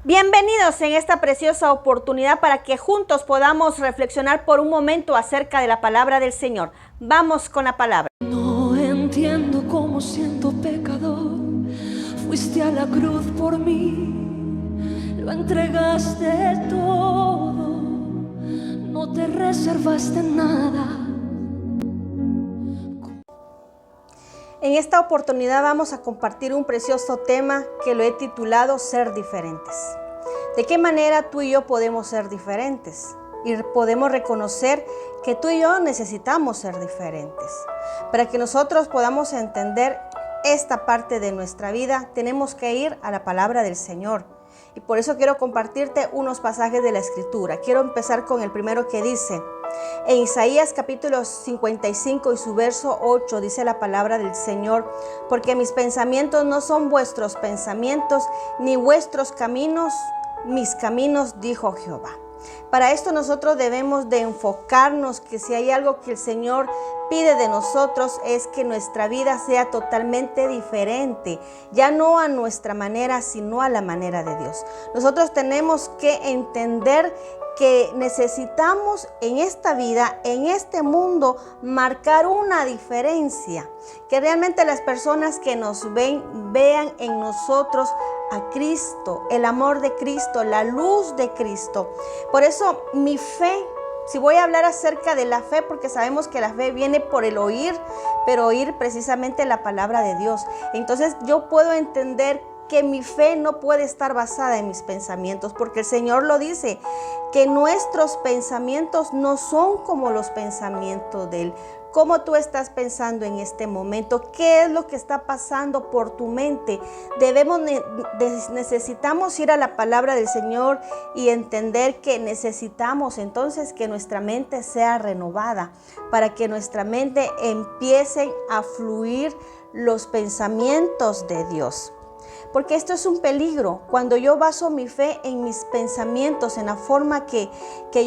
Bienvenidos en esta preciosa oportunidad para que juntos podamos reflexionar por un momento acerca de la palabra del Señor. Vamos con la palabra. No entiendo cómo siendo pecador fuiste a la cruz por mí, lo entregaste todo, no te reservaste nada. En esta oportunidad vamos a compartir un precioso tema que lo he titulado Ser diferentes. ¿De qué manera tú y yo podemos ser diferentes? Y podemos reconocer que tú y yo necesitamos ser diferentes. Para que nosotros podamos entender esta parte de nuestra vida, tenemos que ir a la palabra del Señor. Y por eso quiero compartirte unos pasajes de la Escritura. Quiero empezar con el primero que dice, en Isaías capítulo 55 y su verso 8 dice la palabra del Señor, porque mis pensamientos no son vuestros pensamientos, ni vuestros caminos, mis caminos, dijo Jehová. Para esto nosotros debemos de enfocarnos que si hay algo que el Señor pide de nosotros es que nuestra vida sea totalmente diferente, ya no a nuestra manera, sino a la manera de Dios. Nosotros tenemos que entender que necesitamos en esta vida, en este mundo, marcar una diferencia, que realmente las personas que nos ven, vean en nosotros a Cristo, el amor de Cristo, la luz de Cristo. Por eso mi fe, si voy a hablar acerca de la fe, porque sabemos que la fe viene por el oír, pero oír precisamente la palabra de Dios. Entonces yo puedo entender que mi fe no puede estar basada en mis pensamientos, porque el Señor lo dice, que nuestros pensamientos no son como los pensamientos de Él. ¿Cómo tú estás pensando en este momento? ¿Qué es lo que está pasando por tu mente? Necesitamos ir a la palabra del Señor y entender que necesitamos entonces que nuestra mente sea renovada, para que nuestra mente empiece a fluir los pensamientos de Dios. Porque esto es un peligro, cuando yo baso mi fe en mis pensamientos, en la forma que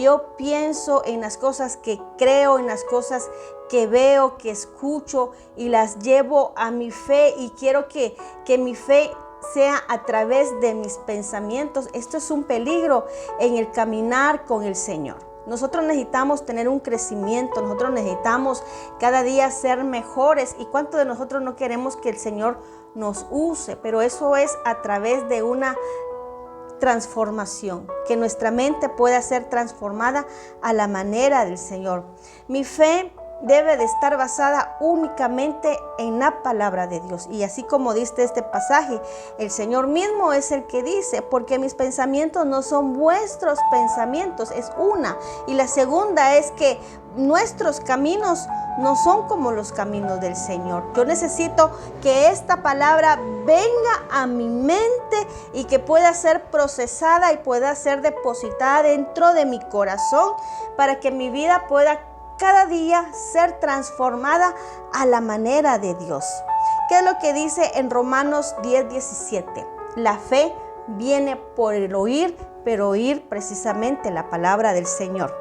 yo pienso, en las cosas que creo, en las cosas que veo, que escucho y las llevo a mi fe y quiero que mi fe sea a través de mis pensamientos. Esto es un peligro en el caminar con el Señor. Nosotros necesitamos tener un crecimiento, nosotros necesitamos cada día ser mejores. ¿Y cuántos de nosotros no queremos que el Señor nos use? Pero eso es a través de una transformación, que nuestra mente pueda ser transformada a la manera del Señor. Mi fe debe de estar basada únicamente en la palabra de Dios. Y así como dice este pasaje, el Señor mismo es el que dice, porque mis pensamientos no son vuestros pensamientos, es una. Y la segunda es que nuestros caminos no son como los caminos del Señor. Yo necesito que esta palabra venga a mi mente y que pueda ser procesada y pueda ser depositada dentro de mi corazón para que mi vida pueda cada día ser transformada a la manera de Dios. ¿Qué es lo que dice en Romanos 10:17? La fe viene por el oír, pero oír precisamente la palabra del Señor.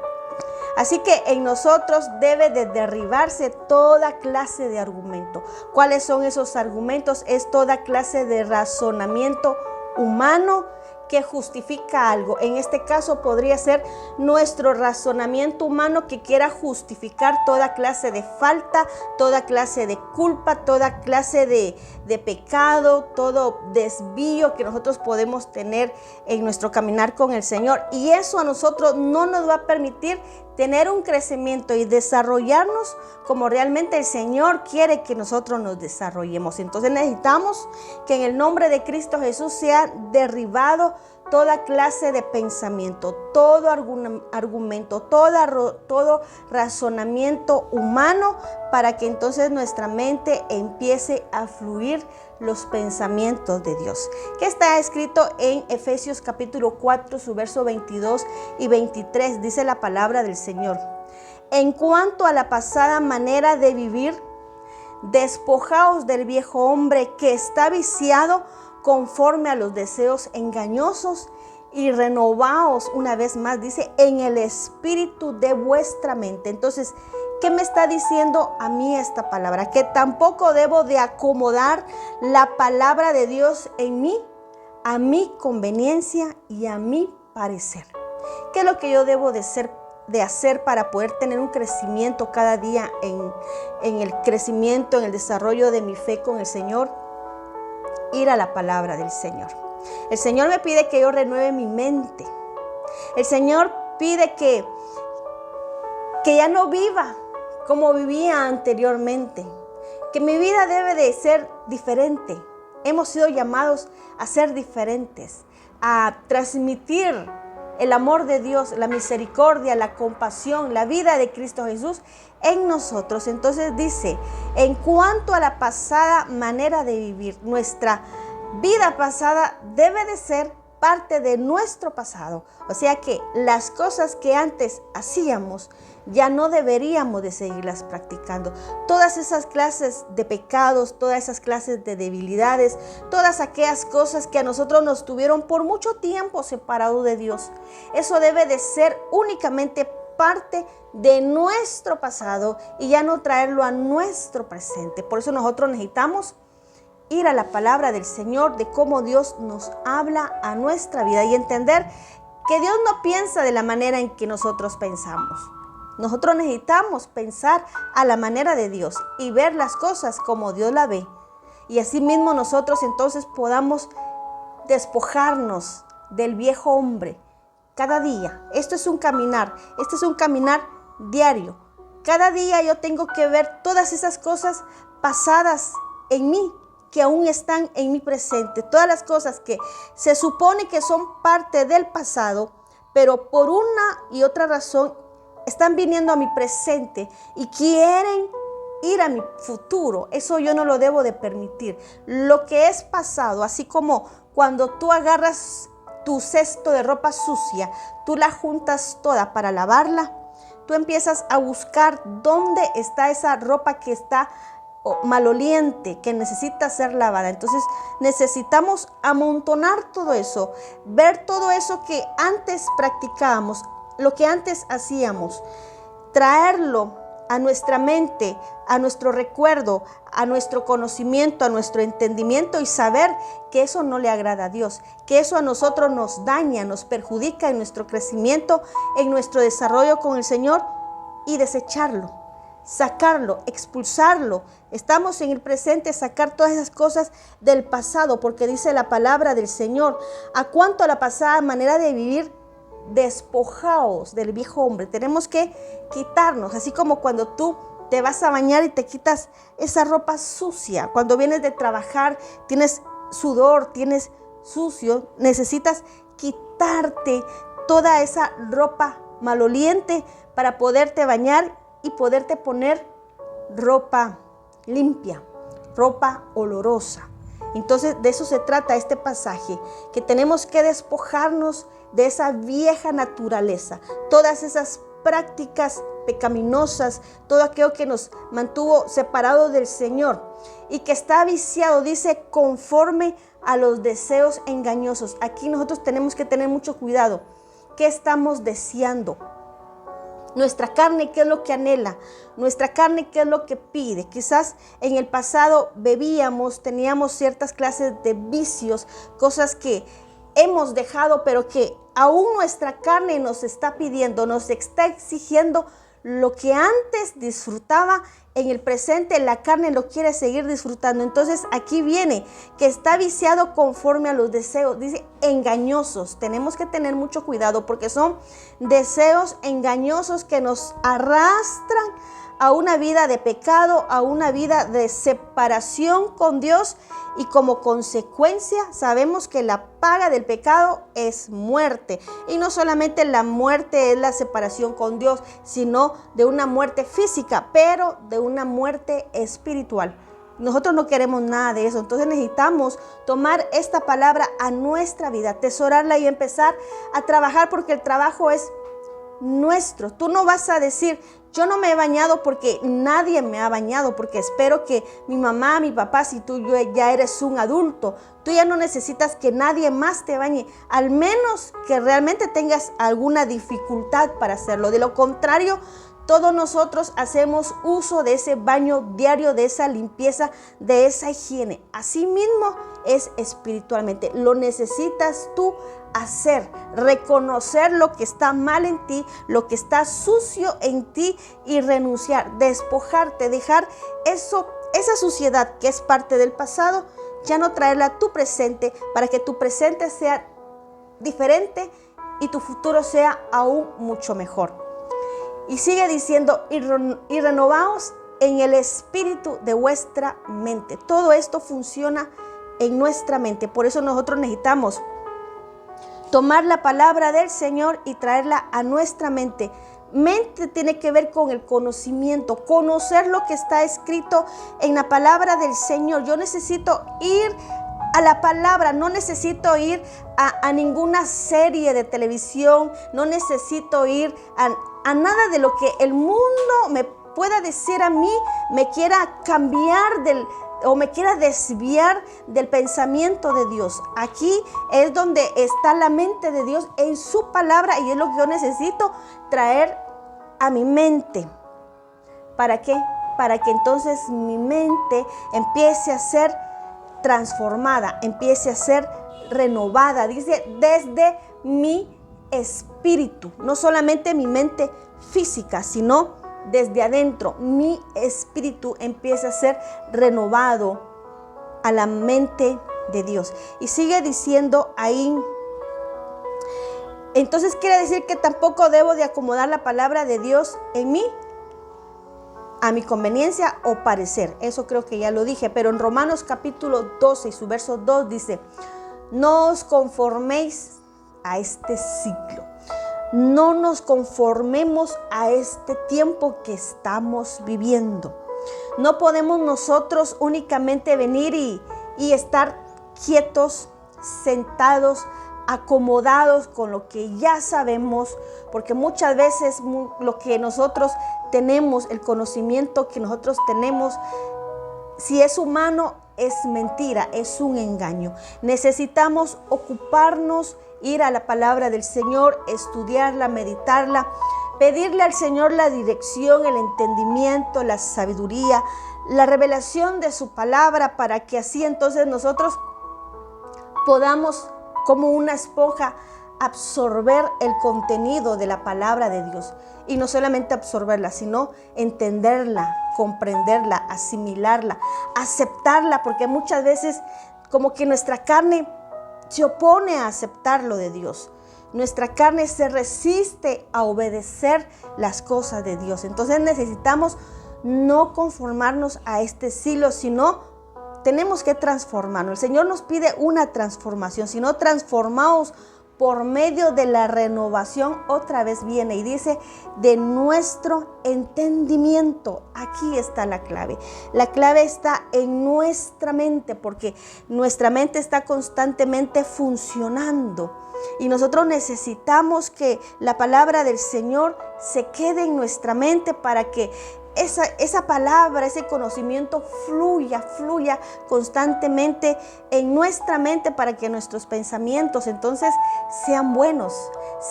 Así que en nosotros debe de derribarse toda clase de argumento. ¿Cuáles son esos argumentos? Es toda clase de razonamiento humano que justifica algo. En este caso podría ser nuestro razonamiento humano que quiera justificar toda clase de falta, toda clase de culpa, toda clase de pecado, todo desvío que nosotros podemos tener en nuestro caminar con el Señor. Y eso a nosotros no nos va a permitir tener un crecimiento y desarrollarnos como realmente el Señor quiere que nosotros nos desarrollemos. Entonces necesitamos que en el nombre de Cristo Jesús sea derribado toda clase de pensamiento, todo argumento, todo razonamiento humano, para que entonces nuestra mente empiece a fluir los pensamientos de Dios. Que está escrito en Efesios capítulo 4, su verso 22 y 23, dice la palabra del Señor. En cuanto a la pasada manera de vivir, despojaos del viejo hombre que está viciado conforme a los deseos engañosos y renovaos una vez más, dice, en el espíritu de vuestra mente. Entonces, ¿qué me está diciendo a mí esta palabra? Que tampoco debo de acomodar la palabra de Dios en mí a mi conveniencia y a mi parecer. ¿Qué es lo que yo debo de hacer para poder tener un crecimiento cada día en el crecimiento, en el desarrollo de mi fe con el Señor? Ir a la palabra del Señor. El Señor me pide que yo renueve mi mente. El Señor pide que ya no viva como vivía anteriormente, que mi vida debe de ser diferente. Hemos sido llamados a ser diferentes, a transmitir el amor de Dios, la misericordia, la compasión, la vida de Cristo Jesús en nosotros. Entonces dice, en cuanto a la pasada manera de vivir, nuestra vida pasada debe de ser parte de nuestro pasado. O sea que las cosas que antes hacíamos ya no deberíamos de seguirlas practicando. Todas esas clases de pecados, todas esas clases de debilidades, todas aquellas cosas que a nosotros nos tuvieron por mucho tiempo separados de Dios, eso debe de ser únicamente parte de nuestro pasado y ya no traerlo a nuestro presente. Por eso nosotros necesitamos ir a la palabra del Señor, de cómo Dios nos habla a nuestra vida y entender que Dios no piensa de la manera en que nosotros pensamos. Nosotros necesitamos pensar a la manera de Dios y ver las cosas como Dios la ve. Y así mismo nosotros entonces podamos despojarnos del viejo hombre cada día. Esto es un caminar diario. Cada día yo tengo que ver todas esas cosas pasadas en mí, que aún están en mi presente, todas las cosas que se supone que son parte del pasado, pero por una y otra razón están viniendo a mi presente y quieren ir a mi futuro. Eso yo no lo debo de permitir. Lo que es pasado, así como cuando tú agarras tu cesto de ropa sucia, tú la juntas toda para lavarla, tú empiezas a buscar dónde está esa ropa que está maloliente, que necesita ser lavada. Entonces necesitamos amontonar todo eso, ver todo eso que antes practicábamos, lo que antes hacíamos, traerlo a nuestra mente, a nuestro recuerdo, a nuestro conocimiento, a nuestro entendimiento y saber que eso no le agrada a Dios, que eso a nosotros nos daña, nos perjudica en nuestro crecimiento, en nuestro desarrollo con el Señor, y desecharlo, sacarlo, expulsarlo. Estamos en el presente, sacar todas esas cosas del pasado, porque dice la palabra del Señor, a cuanto a la pasada manera de vivir, despojaos del viejo hombre. Tenemos que quitarnos, así como cuando tú te vas a bañar y te quitas esa ropa sucia. Cuando vienes de trabajar, tienes sudor, tienes sucio, necesitas quitarte toda esa ropa maloliente para poderte bañar y poderte poner ropa limpia, ropa olorosa. Entonces de eso se trata este pasaje, que tenemos que despojarnos de esa vieja naturaleza, todas esas prácticas pecaminosas, todo aquello que nos mantuvo separados del Señor y que está viciado, dice, conforme a los deseos engañosos. Aquí nosotros tenemos que tener mucho cuidado. ¿Qué estamos deseando? Nuestra carne, ¿qué es lo que anhela? Nuestra carne, ¿qué es lo que pide? Quizás en el pasado bebíamos, teníamos ciertas clases de vicios, cosas que hemos dejado, pero que aún nuestra carne nos está pidiendo, nos está exigiendo lo que antes disfrutaba. En el presente la carne lo quiere seguir disfrutando. Entonces aquí viene que está viciado conforme a los deseos, dice engañosos. Tenemos que tener mucho cuidado porque son deseos engañosos que nos arrastran a una vida de pecado, a una vida de separación con Dios, y como consecuencia sabemos que la paga del pecado es muerte. Y no solamente la muerte es la separación con Dios, sino de una muerte física, pero de una muerte espiritual. Nosotros no queremos nada de eso. Entonces necesitamos tomar esta palabra a nuestra vida, atesorarla y empezar a trabajar, porque el trabajo es nuestro. Tú no vas a decir, yo no me he bañado porque nadie me ha bañado, porque espero que mi mamá, mi papá, si tú ya eres un adulto, tú ya no necesitas que nadie más te bañe, al menos que realmente tengas alguna dificultad para hacerlo. De lo contrario, todos nosotros hacemos uso de ese baño diario, de esa limpieza, de esa higiene. Asimismo es espiritualmente. Lo necesitas tú hacer, reconocer lo que está mal en ti, lo que está sucio en ti y renunciar, despojarte, dejar esa suciedad que es parte del pasado, ya no traerla a tu presente, para que tu presente sea diferente y tu futuro sea aún mucho mejor. Y sigue diciendo, y renovaos en el espíritu de vuestra mente. Todo esto funciona en nuestra mente. Por eso nosotros necesitamos tomar la palabra del Señor y traerla a nuestra mente. Mente tiene que ver con el conocimiento, conocer lo que está escrito en la palabra del Señor. Yo necesito ir a la palabra, no necesito ir a ninguna serie de televisión, no necesito ir a nada de lo que el mundo me pueda decir a mí, me quiera cambiar o me quiera desviar del pensamiento de Dios. Aquí es donde está la mente de Dios en su palabra, y es lo que yo necesito traer a mi mente. ¿Para qué? Para que entonces mi mente empiece a ser transformada, empiece a ser renovada. Dice, desde mi espíritu, no solamente mi mente física, sino desde adentro, mi espíritu empieza a ser renovado a la mente de Dios. Y sigue diciendo ahí, entonces quiere decir que tampoco debo de acomodar la palabra de Dios en mí, a mi conveniencia o parecer. Eso creo que ya lo dije, pero en Romanos capítulo 12 y su verso 2 dice, no os conforméis a este siglo. No nos conformemos a este tiempo que estamos viviendo. No podemos nosotros únicamente venir y estar quietos, sentados, acomodados con lo que ya sabemos, porque muchas veces lo que nosotros tenemos, el conocimiento que nosotros tenemos, si es humano, es mentira, es un engaño. Necesitamos ocuparnos, ir a la palabra del Señor, estudiarla, meditarla, pedirle al Señor la dirección, el entendimiento, la sabiduría, la revelación de su palabra, para que así entonces nosotros podamos, como una esponja, absorber el contenido de la palabra de Dios. Y no solamente absorberla, sino entenderla, comprenderla, asimilarla, aceptarla, porque muchas veces como que nuestra carne se opone a aceptar lo de Dios. Nuestra carne se resiste a obedecer las cosas de Dios. Entonces necesitamos no conformarnos a este siglo, sino tenemos que transformarnos. El Señor nos pide una transformación, sino transformaos por medio de la renovación. Otra vez viene y dice, de nuestro entendimiento. Aquí está la clave. La clave está en nuestra mente, porque nuestra mente está constantemente funcionando. Y nosotros necesitamos que la palabra del Señor se quede en nuestra mente, para que esa palabra, ese conocimiento fluya constantemente en nuestra mente, para que nuestros pensamientos entonces sean buenos,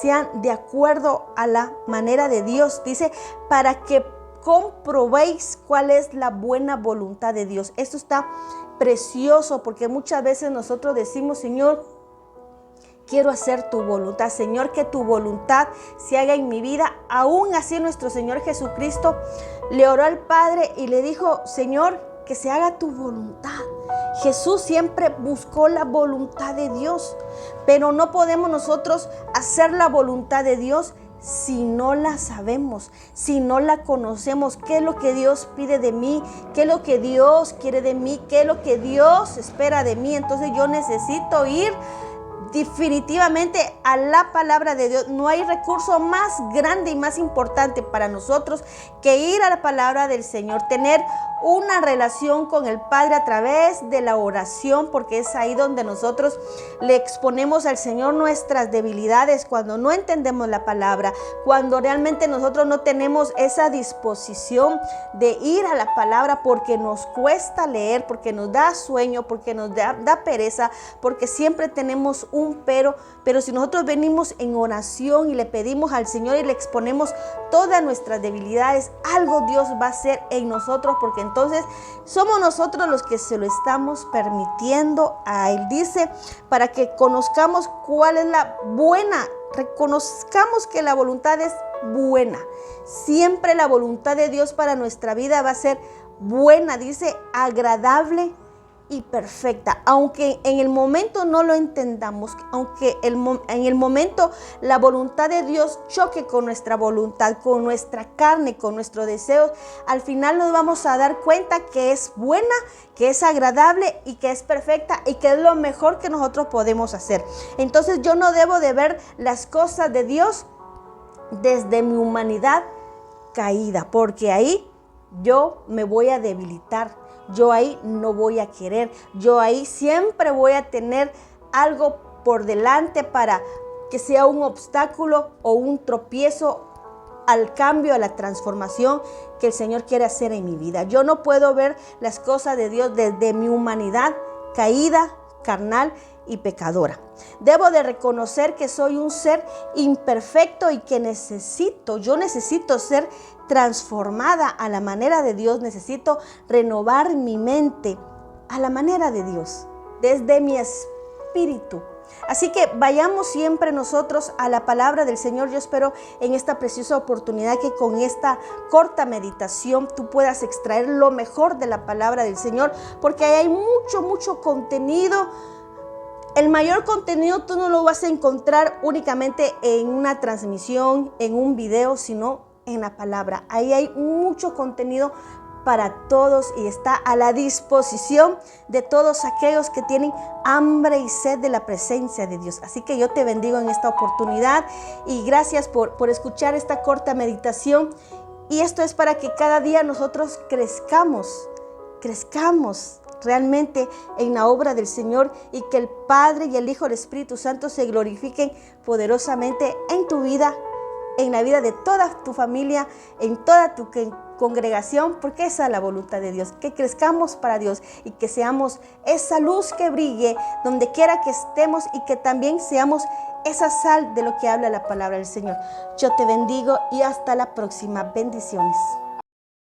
sean de acuerdo a la manera de Dios. Dice, para que comprobéis cuál es la buena voluntad de Dios. Esto está precioso, porque muchas veces nosotros decimos, Señor, quiero hacer tu voluntad. Señor, que tu voluntad se haga en mi vida. Aún así nuestro Señor Jesucristo le oró al Padre y le dijo, Señor, que se haga tu voluntad. Jesús siempre buscó la voluntad de Dios, pero no podemos nosotros hacer la voluntad de Dios si no la sabemos, si no la conocemos. ¿Qué es lo que Dios pide de mí? ¿Qué es lo que Dios quiere de mí? ¿Qué es lo que Dios espera de mí? Entonces yo necesito ir definitivamente a la palabra de Dios. No hay recurso más grande y más importante para nosotros que ir a la palabra del Señor, tener una relación con el Padre a través de la oración, porque es ahí donde nosotros le exponemos al Señor nuestras debilidades, cuando no entendemos la palabra, cuando realmente nosotros no tenemos esa disposición de ir a la palabra, porque nos cuesta leer, porque nos da sueño, porque nos da pereza, porque siempre tenemos un ningún pero si nosotros venimos en oración y le pedimos al Señor y le exponemos todas nuestras debilidades, algo Dios va a hacer en nosotros, porque entonces somos nosotros los que se lo estamos permitiendo a Él. Dice, para que conozcamos cuál es la buena, reconozcamos que la voluntad es buena. Siempre la voluntad de Dios para nuestra vida va a ser buena, dice, agradable y perfecta. Aunque en el momento no lo entendamos, aunque en el momento la voluntad de Dios choque con nuestra voluntad, con nuestra carne, con nuestros deseos, al final nos vamos a dar cuenta que es buena, que es agradable y que es perfecta y que es lo mejor que nosotros podemos hacer. Entonces yo no debo de ver las cosas de Dios desde mi humanidad caída, porque ahí yo me voy a debilitar, yo ahí no voy a querer, yo ahí siempre voy a tener algo por delante para que sea un obstáculo o un tropiezo al cambio, a la transformación que el Señor quiere hacer en mi vida. Yo no puedo ver las cosas de Dios desde mi humanidad caída, carnal y pecadora. Debo de reconocer que soy un ser imperfecto y que yo necesito ser transformada a la manera de Dios. Necesito renovar mi mente a la manera de Dios, desde mi espíritu. Así que vayamos siempre nosotros a la palabra del Señor. Yo espero en esta preciosa oportunidad que con esta corta meditación tú puedas extraer lo mejor de la palabra del Señor, porque ahí hay mucho contenido. El mayor contenido tú no lo vas a encontrar únicamente en una transmisión, en un video, sino en la palabra. Ahí hay mucho contenido para todos y está a la disposición de todos aquellos que tienen hambre y sed de la presencia de Dios. Así que yo te bendigo en esta oportunidad y gracias por escuchar esta corta meditación. Y esto es para que cada día nosotros crezcamos realmente en la obra del Señor y que el Padre y el Hijo y el Espíritu Santo se glorifiquen poderosamente en tu vida, en la vida de toda tu familia, en toda tu congregación, porque esa es la voluntad de Dios, que crezcamos para Dios y que seamos esa luz que brille donde quiera que estemos y que también seamos esa sal de lo que habla la palabra del Señor. Yo te bendigo y hasta la próxima. Bendiciones.